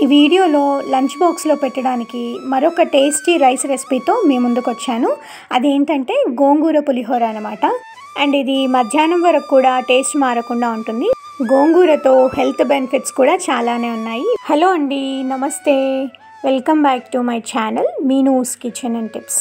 ఈ వీడియోలో లంచ్ బాక్స్లో పెట్టడానికి మరొక టేస్టీ రైస్ రెసిపీతో మీ ముందుకు వచ్చాను. అదేంటంటే గోంగూర పులిహోర అనమాట. అండ్ ఇది మధ్యాహ్నం వరకు కూడా టేస్ట్ మారకుండా ఉంటుంది. గోంగూరతో హెల్త్ బెనిఫిట్స్ కూడా చాలానే ఉన్నాయి. హలో అండి, నమస్తే, welcome back to my channel Meenu's kitchen and tips.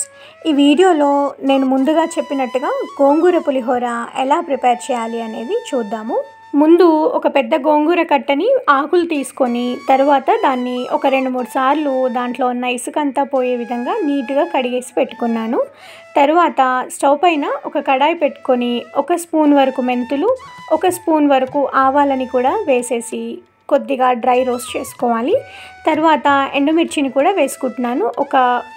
ఈ వీడియోలో నేను ముందుగా చెప్పినట్టుగా గోంగూర పులిహోర ఎలా ప్రిపేర్ చేయాలి అనేది చూద్దాము. ముందు ఒక పెద్ద గోంగూర కట్టని ఆకులు తీసుకొని తర్వాత దాన్ని ఒక 2-3 సార్లు దాంట్లో ఉన్న ఇసుకంతా పోయే విధంగా నీట్గా కడిగేసి పెట్టుకున్నాను. తర్వాత స్టవ్ పైన ఒక కడాయి పెట్టుకొని 1 స్పూన్ వరకు మెంతులు, 1 స్పూన్ వరకు ఆవాలని కూడా వేసేసి కొద్దిగా డ్రై రోస్ట్ చేసుకోవాలి. తర్వాత ఎండుమిర్చిని కూడా వేసుకుంటున్నాను. ఒక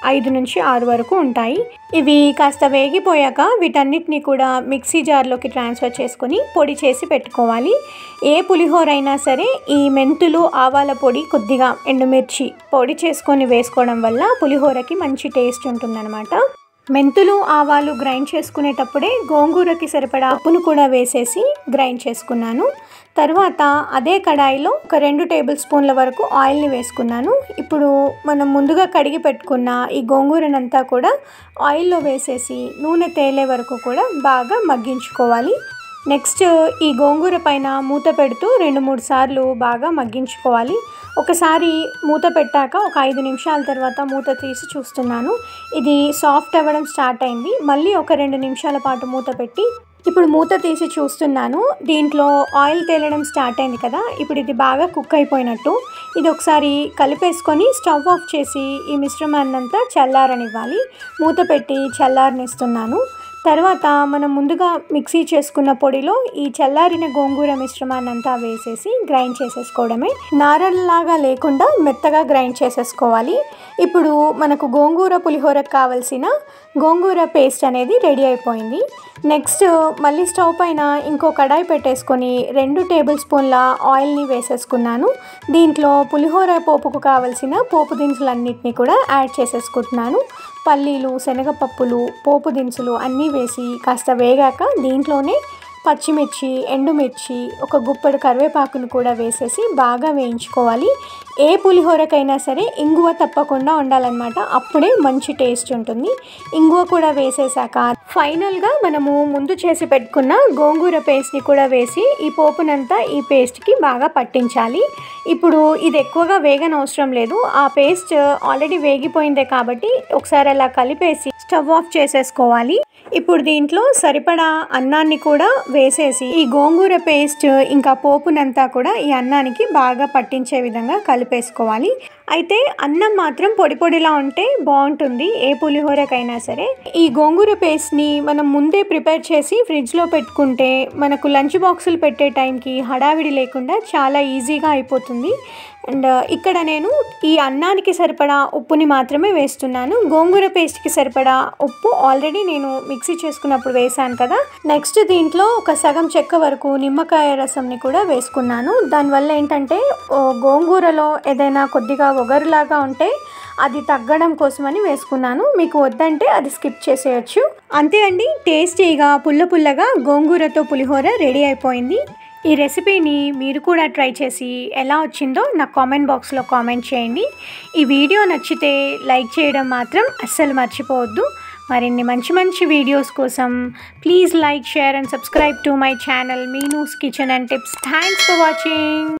5-6 వరకు ఉంటాయి. ఇవి కాస్త వేగిపోయాక వీటన్నిటిని కూడా మిక్సీ జార్లోకి ట్రాన్స్ఫర్ చేసుకొని పొడి చేసి పెట్టుకోవాలి. ఏ పులిహోర అయినా సరే ఈ మెంతులు, ఆవాల పొడి, కొద్దిగా ఎండుమిర్చి పొడి చేసుకొని వేసుకోవడం వల్ల పులిహోరకి మంచి టేస్ట్ ఉంటుందన్నమాట. మెంతులు, ఆవాలు గ్రైండ్ చేసుకునేటప్పుడే గోంగూరకి సరిపడా ఉప్పును కూడా వేసేసి గ్రైండ్ చేసుకున్నాను. తర్వాత అదే కడాయిలో ఒక 2 టేబుల్ స్పూన్ల వరకు ఆయిల్ని వేసుకున్నాను. ఇప్పుడు మనం ముందుగా కడిగి పెట్టుకున్న ఈ గోంగూరనంతా కూడా ఆయిల్లో వేసేసి నూనె తేలే వరకు కూడా బాగా మగ్గించుకోవాలి. నెక్స్ట్ ఈ గోంగూర పైన మూత పెడుతూ 2-3 సార్లు బాగా మగ్గించుకోవాలి. ఒకసారి మూత పెట్టాక ఒక 5 నిమిషాల తర్వాత మూత తీసి చూస్తున్నాను. ఇది సాఫ్ట్ అవ్వడం స్టార్ట్ అయింది. మళ్ళీ ఒక 2 నిమిషాల పాటు మూత పెట్టి ఇప్పుడు మూత తీసి చూస్తున్నాను. దీంట్లో ఆయిల్ తేలడం స్టార్ట్ అయింది కదా, ఇప్పుడు ఇది బాగా కుక్ అయిపోయినట్టు. ఇది ఒకసారి కలిపేసుకొని స్టవ్ ఆఫ్ చేసి ఈ మిశ్రమాన్నంతా చల్లారనివ్వాలి. మూత పెట్టి చల్లారనిస్తున్నాను. తర్వాత మనం ముందుగా మిక్సీ చేసుకున్న పొడిలో ఈ చల్లారిన గోంగూర మిశ్రమాన్నంతా వేసేసి గ్రైండ్ చేసేసుకోవడమే. నారల్లాగా లేకుండా మెత్తగా గ్రైండ్ చేసేసుకోవాలి. ఇప్పుడు మనకు గోంగూర పులిహోరకు కావాల్సిన గోంగూర పేస్ట్ అనేది రెడీ అయిపోయింది. నెక్స్ట్ మళ్ళీ స్టవ్ పైన ఇంకో కడాయి పెట్టేసుకొని 2 టేబుల్ స్పూన్ల ఆయిల్ని వేసేసుకున్నాను. దీంట్లో పులిహోర పోపుకు కావలసిన పోపు దినుసులన్నిటిని కూడా యాడ్ చేసేసుకుంటున్నాను. పల్లీలు, శనగపప్పులు, పోపు దినుసులు అన్నీ వేసి కాస్త వేగాక దీంట్లోనే పచ్చిమిర్చి, ఎండుమిర్చి, ఒక గుప్పెడు కరివేపాకును కూడా వేసేసి బాగా వేయించుకోవాలి. ఏ పులిహోరకైనా సరే ఇంగువ తప్పకుండా ఉండాలన్నమాట, అప్పుడే మంచి టేస్ట్ ఉంటుంది. ఇంగువ కూడా వేసేసాక ఫైనల్గా మనము ముందు చేసి పెట్టుకున్న గోంగూర పేస్ట్ని కూడా వేసి ఈ పోపునంతా ఈ పేస్ట్కి బాగా పట్టించాలి. ఇప్పుడు ఇది ఎక్కువగా వేగనవసరం లేదు, ఆ పేస్ట్ ఆల్రెడీ వేగిపోయిందే కాబట్టి ఒకసారి అలా కలిపేసి స్టవ్ ఆఫ్ చేసేసుకోవాలి. ఇప్పుడు దీంట్లో సరిపడా అన్నాన్ని కూడా వేసేసి ఈ గోంగూర పేస్ట్ ఇంకా పోపునంతా కూడా ఈ అన్నానికి బాగా పట్టించే విధంగా కలిపేసుకోవాలి. అయితే అన్నం మాత్రం పొడి పొడిలా ఉంటే బాగుంటుంది ఏ పులిహోరకైనా సరే. ఈ గోంగూర పేస్ట్ని మనం ముందే ప్రిపేర్ చేసి ఫ్రిడ్జ్లో పెట్టుకుంటే మనకు లంచ్ బాక్సులు పెట్టే టైంకి హడావిడి లేకుండా చాలా ఈజీగా అయిపోతుంది. అండ్ ఇక్కడ నేను ఈ అన్నానికి సరిపడా ఉప్పుని మాత్రమే వేస్తున్నాను. గోంగూర పేస్ట్కి సరిపడా ఉప్పు ఆల్రెడీ నేను మిక్సీ చేసుకున్నప్పుడు వేసాను కదా. నెక్స్ట్ దీంట్లో ఒక సగం చెక్క వరకు నిమ్మకాయ రసంని కూడా వేసుకున్నాను. దానివల్ల ఏంటంటే గోంగూరలో ఏదైనా కొద్దిగా ఒగరులాగా ఉంటే అది తగ్గడం కోసమని వేసుకున్నాను. మీకు వద్దంటే అది స్కిప్ చేసేయచ్చు. అంతే అండి, టేస్టీగా పుల్ల పుల్లగా గోంగూరతో పులిహోర రెడీ అయిపోయింది. ఈ రెసిపీని మీరు కూడా ట్రై చేసి ఎలా వచ్చిందో నాకు కామెంట్ బాక్స్లో కామెంట్ చేయండి. ఈ వీడియో నచ్చితే లైక్ చేయడం మాత్రం అస్సలు మర్చిపోవద్దు. మరిన్ని మంచి మంచి వీడియోస్ కోసం please like, share and subscribe to my channel Meenu's kitchen and tips. Thanks for watching.